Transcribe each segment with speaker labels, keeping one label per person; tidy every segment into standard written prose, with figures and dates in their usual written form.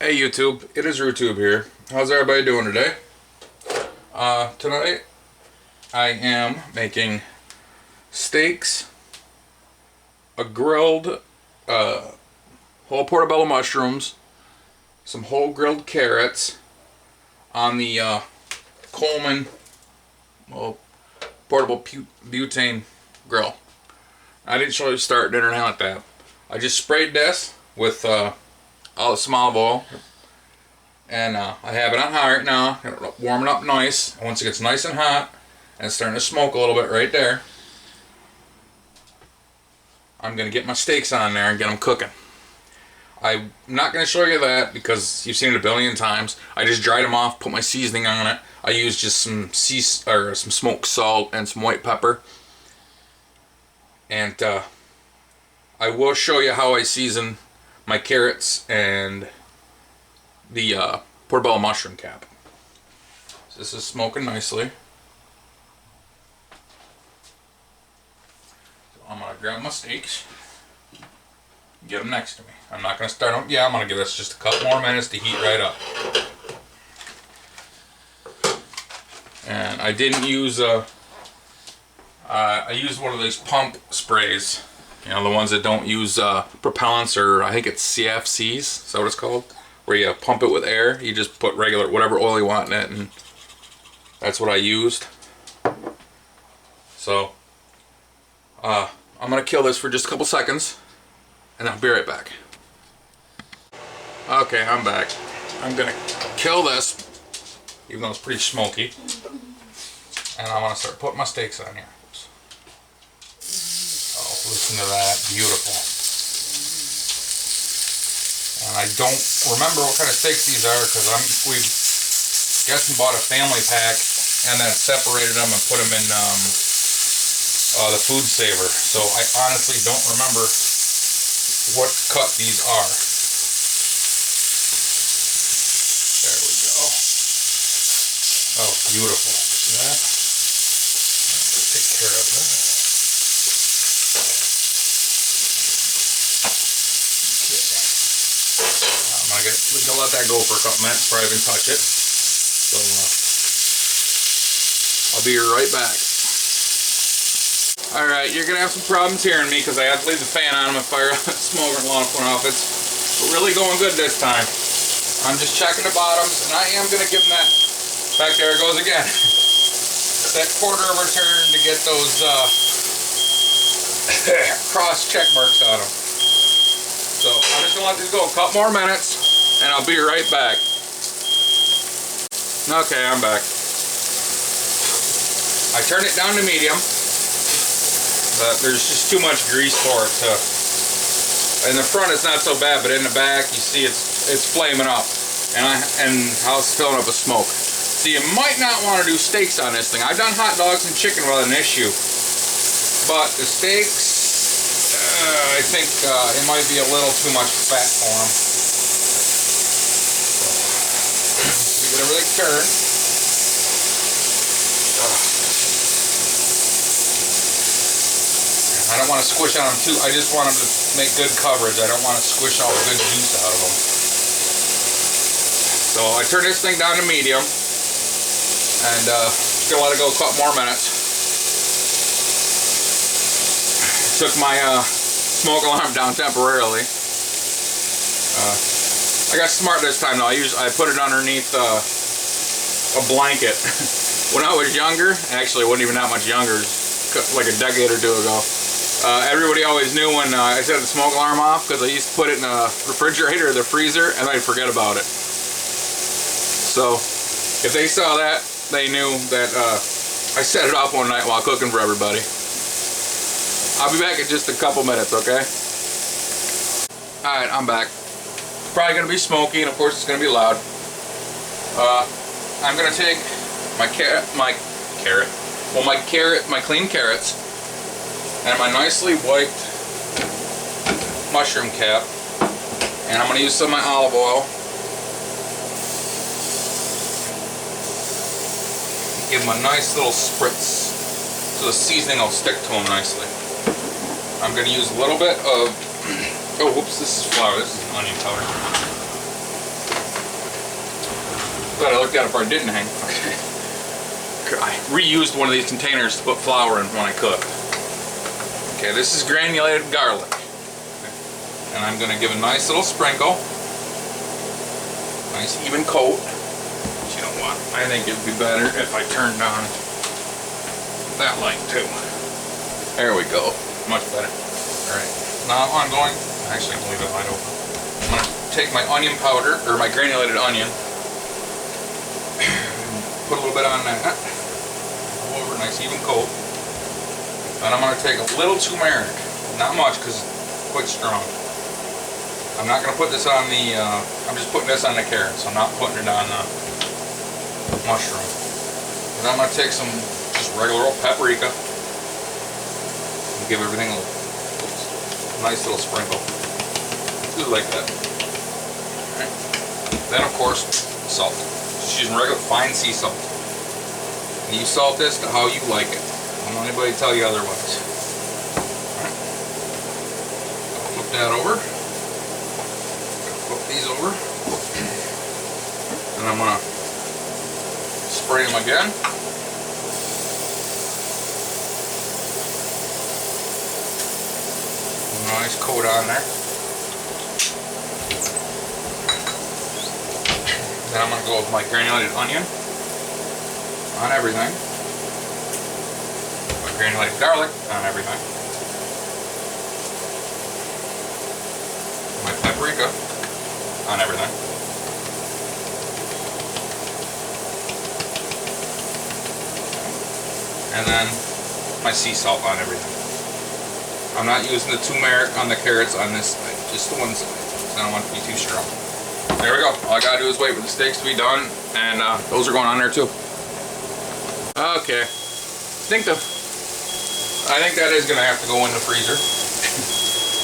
Speaker 1: Hey YouTube, it is RooTube here. How's everybody doing today? Tonight I am making steaks, a grilled whole portobello mushrooms, some whole grilled carrots on the Coleman portable butane grill. I didn't show you starting it or anything like that. I just sprayed this with some olive oil, and I have it on high right now, warming up nice. And once it gets nice and hot and it's starting to smoke a little bit right there, I'm going to get my steaks on there and get them cooking. I'm not going to show you that because you've seen it a billion times. I just dried them off, put my seasoning on it. I used just some smoked salt and some white pepper. And I will show you how I season my carrots and the portobello mushroom cap. So this is smoking nicely. So I'm going to grab my steaks, get them next to me. I'm not going to start them. Yeah, I'm going to give this just a couple more minutes to heat right up. And I didn't use I used one of these pump sprays. You know, the ones that don't use propellants, or I think it's CFCs, is that what it's called? Where you pump it with air. You just put regular, whatever oil you want in it, and that's what I used. So, I'm going to kill this for just a couple seconds, and I'll be right back. Okay, I'm back. I'm going to kill this, even though it's pretty smoky, and I want to start putting my steaks on here. Listen to that, beautiful. And I don't remember what kind of steaks these are because we guess we bought a family pack and then separated them and put them in the food saver. So I honestly don't remember what cut these are. There we go. Oh, beautiful. See that? Take care of that. We can let that go for a couple minutes before I even touch it. So I'll be right back. Alright, you're going to have some problems hearing me because I have to leave the fan on and fire smoke and lawn going off. It's really going good this time. I'm just checking the bottoms, and I am going to give them that. Back there it goes again. That quarter of a turn to get those cross check marks on them. So I'm just going to let these go a couple more minutes, and I'll be right back. Okay, I'm back. I turned it down to medium, but there's just too much grease for it to. In the front it's not so bad, but in the back you see it's flaming up, and how it's filling up with smoke. So you might not want to do steaks on this thing. I've done hot dogs and chicken without an issue, but the steaks, I think it might be a little too much fat for them. So, give it a really turn. I don't want to squish on them too. I just want them to make good coverage. I don't want to squish all the good juice out of them. So I turned this thing down to medium, and just gonna let it go a couple more minutes. Took my smoke alarm down temporarily. I got smart this time though. I put it underneath a blanket. When I was younger, actually it wasn't even that much younger, like a decade or two ago, everybody always knew when I set the smoke alarm off because I used to put it in the refrigerator or the freezer and I'd forget about it. So if they saw that, they knew that I set it off one night while cooking for everybody. I'll be back in just a couple minutes, okay? Alright, I'm back. It's probably going to be smoky, and of course it's going to be loud. I'm going to take my clean carrots, and my nicely wiped mushroom cap, and I'm going to use some of my olive oil. Give them a nice little spritz so the seasoning will stick to them nicely. I'm going to use a little bit of, oh whoops, this is flour, this is onion powder. looked at it before I didn't hang. Okay. I reused one of these containers to put flour in when I cook. Okay, this is granulated garlic. And I'm going to give a nice little sprinkle. Nice even coat. But you know what? I think it would be better if I turned on that light too. There we go. Much better. Alright. Now I'm going, actually I'm going to leave it wide open. I'm going to take my onion powder, or my granulated onion. Put a little bit on that. Go over, nice even coat. And I'm going to take a little turmeric. Not much because it's quite strong. I'm not going to put this on the, I'm just putting this on the carrots. I'm not putting it on the mushroom. And I'm going to take some just regular old paprika and give everything a nice little sprinkle. Just like that. Right. Then of course, salt. Just using regular fine sea salt. And you salt this to how you like it. Don't let anybody tell you otherwise. Alright. Flip that over. Flip these over. And I'm going to spray them again. Nice coat on there. Then I'm going to go with my granulated onion on everything. My granulated garlic on everything. My paprika on everything. And then my sea salt on everything. I'm not using the turmeric on the carrots on this side, just the one side. I don't want it to be too strong. There we go. All I gotta do is wait for the steaks to be done, and those are going on there too. Okay. I think that is gonna have to go in the freezer.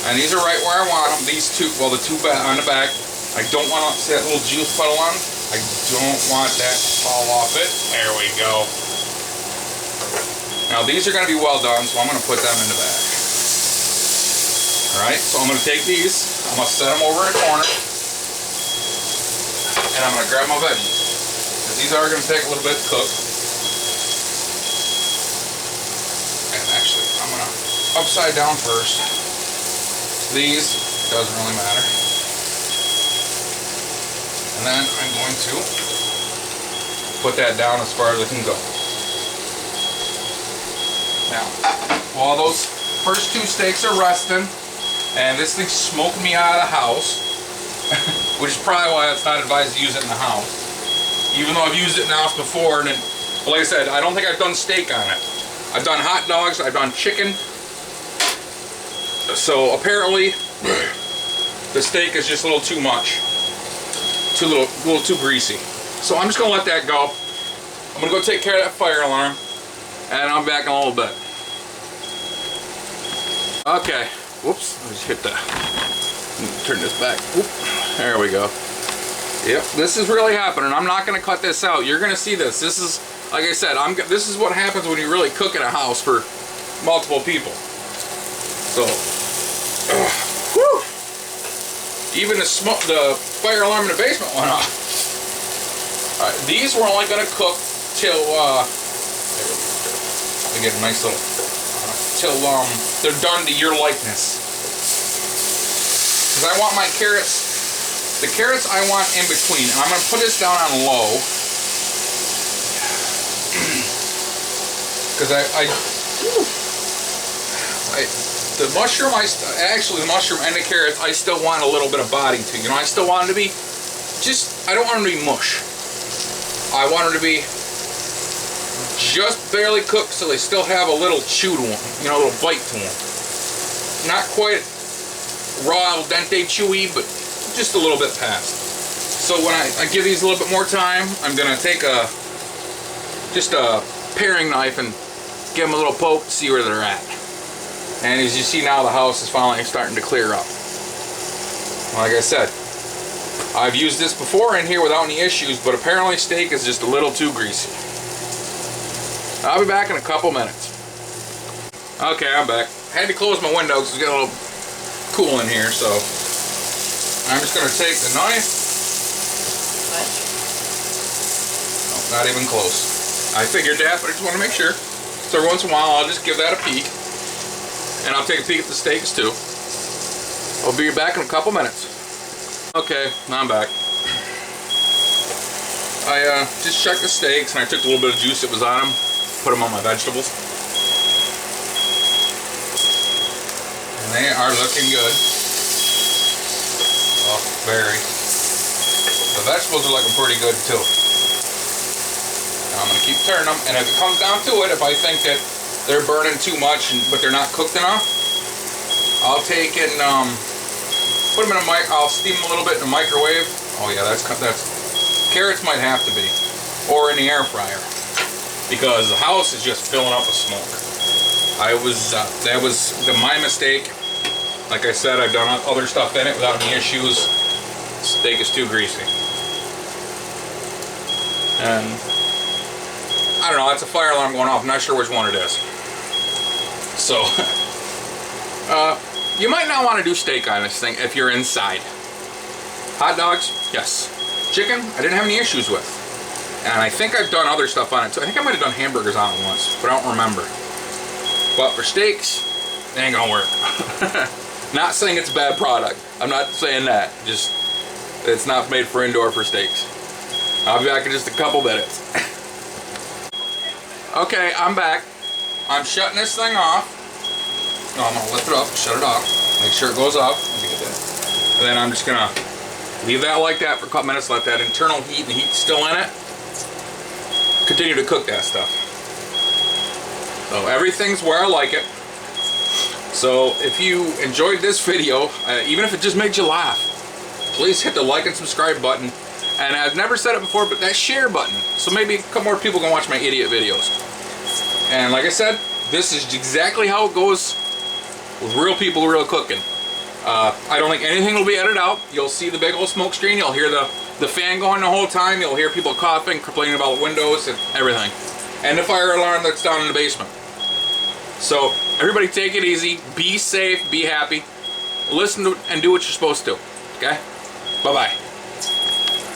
Speaker 1: And these are right where I want them. These two, well, the two on the back. I don't want to see that little juice puddle on. I don't want that to fall off it. There we go. Now these are gonna be well done, so I'm gonna put them in the bag. Alright, so I'm going to take these, I'm going to set them over in a corner, and I'm going to grab my veggies. Because these are going to take a little bit to cook. And actually, I'm going to upside down first. These, doesn't really matter. And then I'm going to put that down as far as I can go. Now, while those first two steaks are resting, and this thing's smoking me out of the house, which is probably why it's not advised to use it in the house. Even though I've used it in the house before, and like I said, I don't think I've done steak on it. I've done hot dogs, I've done chicken. So apparently, the steak is just a little too much. A little too greasy. So I'm just gonna let that go. I'm gonna go take care of that fire alarm, and I'm back in a little bit. Okay. Whoops, I just hit that. Turn this back. Whoop. There we go. Yep, this is really happening. I'm not going to cut this out. You're going to see this. This is, like I said, this is what happens when you really cook in a house for multiple people. So, whew. Even the fire alarm in the basement went off. All right, these we're only going to cook till, I get a nice little, till they're done to your likeness. Because I want my carrots, the carrots I want in between. And I'm going to put this down on low. Because the mushroom, actually the mushroom and the carrots, I still want a little bit of body to. You know, I still want them to be, I don't want them to be mush. I want them to be just barely cooked so they still have a little chew to them, you know, a little bite to them. Not quite raw al dente chewy, but just a little bit past. So when I give these a little bit more time, I'm going to take just a paring knife and give them a little poke to see where they're at. And as you see now, the house is finally starting to clear up. Like I said, I've used this before in here without any issues, but apparently steak is just a little too greasy. I'll be back in a couple minutes. Okay, I'm back. I had to close my window because it's getting a little cool in here, so I'm just going to take the knife not even close. I figured that, but I just want to make sure. So every once in a while, I'll just give that a peek. And I'll take a peek at the steaks too. I'll be back in a couple minutes. Okay, now I'm back. I just checked the steaks and I took a little bit of juice that was on them, put them on my vegetables. And they are looking good. Oh, very. The vegetables are looking pretty good too. Now I'm going to keep turning them, and if it comes down to it, if I think that they're burning too much but they're not cooked enough, I'll take it and put them in I'll steam them a little bit in the microwave. Oh yeah, that's carrots might have to be, or in the air fryer, because the house is just filling up with smoke. That was my mistake. Like I said, I've done other stuff in it without any issues. Steak is too greasy. And I don't know, that's a fire alarm going off. I'm not sure which one it is. So, you might not want to do steak on this thing if you're inside. Hot dogs, yes. Chicken, I didn't have any issues with. And I think I've done other stuff on it too. I think I might have done hamburgers on it once, but I don't remember. But for steaks, it ain't gonna work. Not saying it's a bad product. I'm not saying that. Just, it's not made for indoor for steaks. I'll be back in just a couple minutes. Okay, I'm back. I'm shutting this thing off. No, I'm gonna lift it up, shut it off, make sure it goes off. And then I'm just gonna leave that like that for a couple minutes, let that internal heat and the heat still in it. Continue to cook that stuff. So everything's where I like it. So if you enjoyed this video, even if it just made you laugh, please hit the like and subscribe button. And I've never said it before, but that share button. So maybe a couple more people can watch my idiot videos. And like I said, this is exactly how it goes with real people, real cooking. I don't think anything will be edited out. You'll see the big old smoke screen. You'll hear the fan going the whole time. You'll hear people coughing, complaining about windows and everything. And the fire alarm that's down in the basement. So everybody take it easy. Be safe. Be happy. Listen to and do what you're supposed to. Okay? Bye-bye.